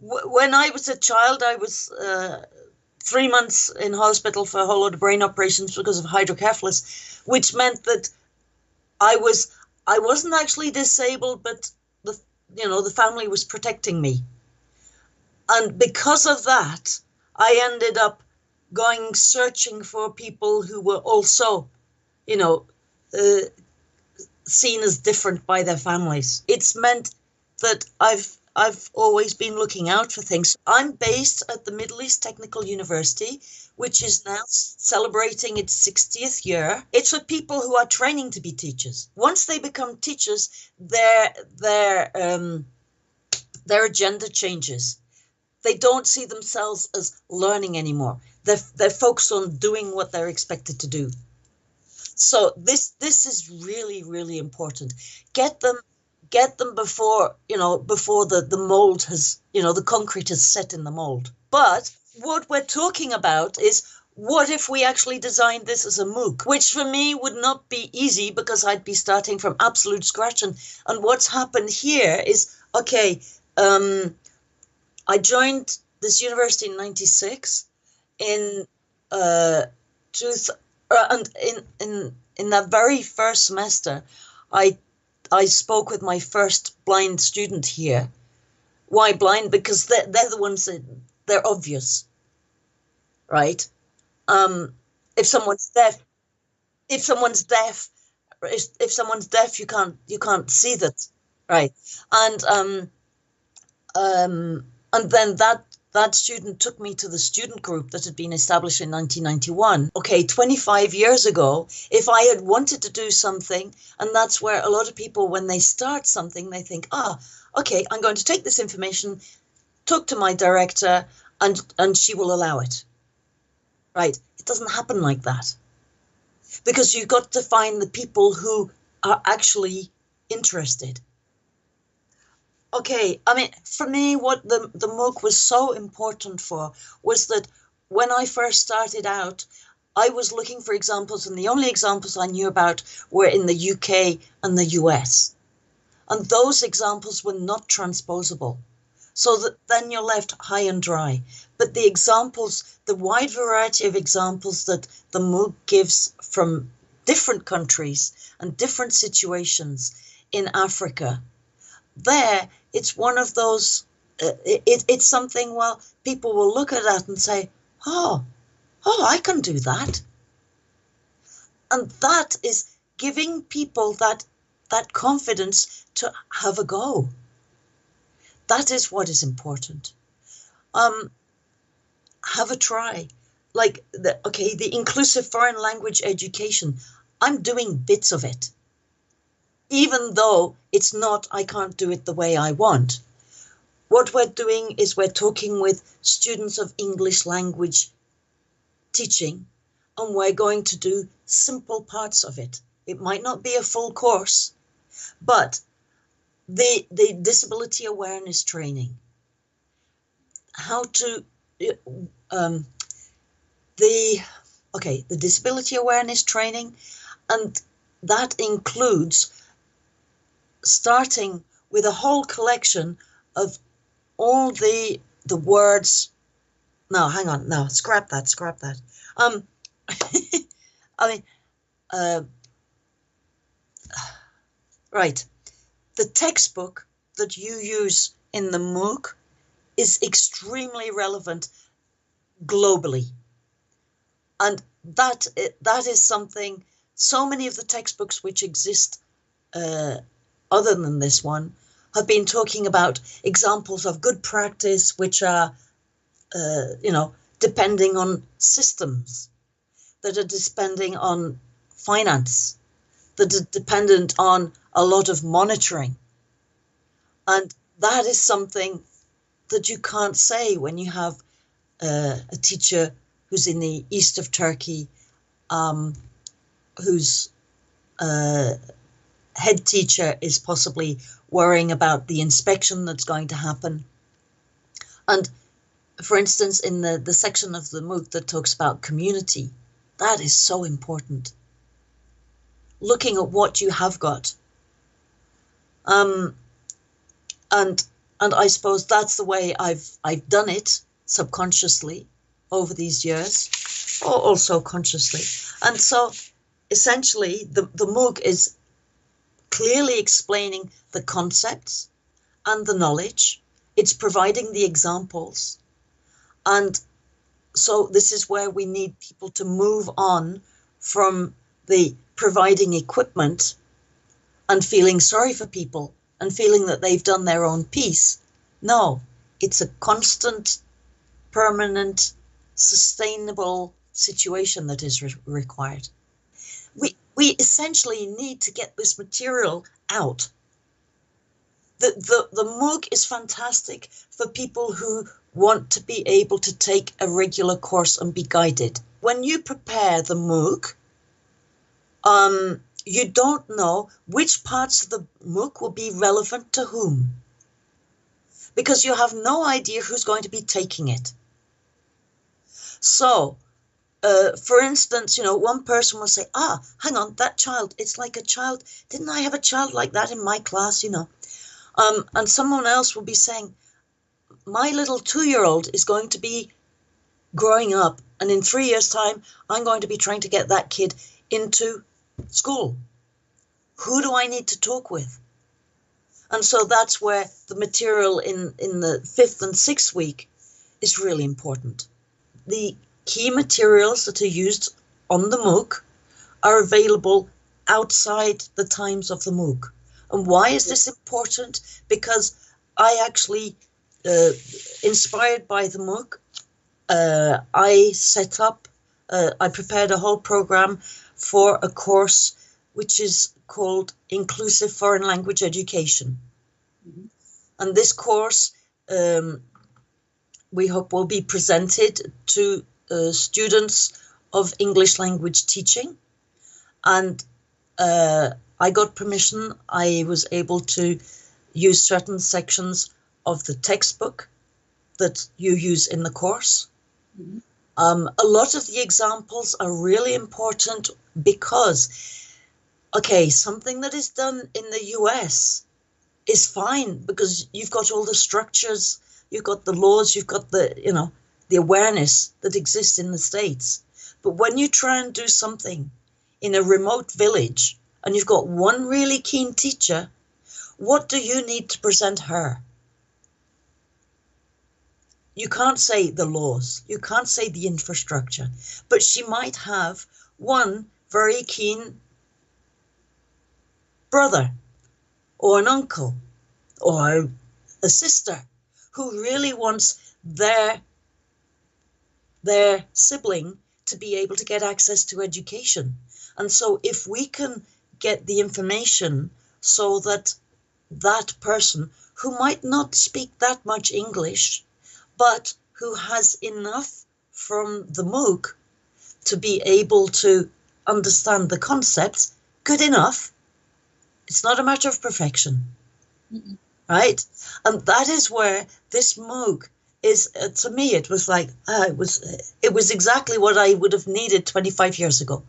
When I was a child, I was 3 months in hospital for a whole lot of brain operations because of hydrocephalus, which meant that I was I wasn't actually disabled, but the the family was protecting me, and because of that, I ended up going searching for people who were also, you know, uh, seen as different by their families. It's meant that I've always been looking out for things. I'm based at the Middle East Technical University, which is now celebrating its 60th year. It's for people who are training to be teachers. Once they become teachers, their agenda changes. They don't see themselves as learning anymore. They're focused on doing what they're expected to do. So this is really, really important. Get them get them before, before the mold has, the concrete has set in the mold. But what we're talking about is, what if we actually designed this as a MOOC, which for me would not be easy because I'd be starting from absolute scratch. And what's happened here is, okay, I joined this university in 96. In two, and in that very first semester, I I spoke with my first blind student here. Why blind? Because they're the ones that they're obvious, right? Um, if someone's deaf, if someone's deaf, if someone's deaf, you can't see that, right? And um, and then that student took me to the student group that had been established in 1991. Okay, 25 years ago, if I had wanted to do something, and that's where a lot of people, when they start something, they think, okay, I'm going to take this information, talk to my director, and she will allow it. Right? It doesn't happen like that, because you've got to find the people who are actually interested. Okay, I mean, for me, what the MOOC was so important for was that when I first started out, I was looking for examples, and the only examples I knew about were in the UK and the US. And those examples were not transposable. So that then you're left high and dry. But the examples, the wide variety of examples that the MOOC gives from different countries and different situations in Africa, there, it's one of those, it's something, well, people will look at that and say, I can do that. And that is giving people that confidence to have a go. That is what is important. Have a try. Like, the inclusive foreign language education, I'm doing bits of it. Even though it's not, I can't do it the way I want. What we're doing is we're talking with students of English language teaching, and we're going to do simple parts of it. It might not be a full course, but the disability awareness training, how to, the disability awareness training, and that includes starting with a whole collection of all the words. No, hang on. No, scrap that. I mean, right. The textbook that you use in the MOOC is extremely relevant globally. And that is something, so many of the textbooks which exist other than this one have been talking about examples of good practice, which are, depending on systems, that are depending on finance, that are dependent on a lot of monitoring. And that is something that you can't say when you have a teacher who's in the east of Turkey, whose head teacher is possibly worrying about the inspection that's going to happen. And for instance, in the section of the MOOC that talks about community, that is so important. Looking at what you have got. And And I suppose that's the way I've done it subconsciously over these years, or also consciously. And so essentially the MOOC is clearly explaining the concepts and the knowledge. It's providing the examples. And so this is where we need people to move on from the providing equipment and feeling sorry for people and feeling that they've done their own piece. No, it's a constant, permanent, sustainable situation that is required. We essentially need to get this material out. The MOOC is fantastic for people who want to be able to take a regular course and be guided. When you prepare the MOOC, you don't know which parts of the MOOC will be relevant to whom, because you have no idea who's going to be taking it. So, for instance, one person will say, hang on, that child, it's like a child. Didn't I have a child like that in my class, And someone else will be saying, my little 2-year-old is going to be growing up, and in 3 years' time, I'm going to be trying to get that kid into school. Who do I need to talk with? And so that's where the material in the 5th and 6th week is really important. The key materials that are used on the MOOC are available outside the times of the MOOC. And why is this important? Because I actually, inspired by the MOOC, I prepared a whole program for a course which is called Inclusive Foreign Language Education. Mm-hmm. And this course, we hope, will be presented to students of English language teaching. And I got permission. I was able to use certain sections of the textbook that you use in the course. Mm-hmm. A lot of the examples are really important because, something that is done in the US is fine because you've got all the structures, you've got the laws, you've got the awareness that exists in the States. But when you try and do something in a remote village and you've got one really keen teacher, what do you need to present her? You can't say the laws, you can't say the infrastructure, but she might have one very keen brother or an uncle or a sister who really wants their sibling to be able to get access to education. And so if we can get the information so that that person who might not speak that much English, but who has enough from the MOOC to be able to understand the concepts, good enough. It's not a matter of perfection, right? And that is where this MOOC is, to me, it was like, it was exactly what I would have needed 25 years ago.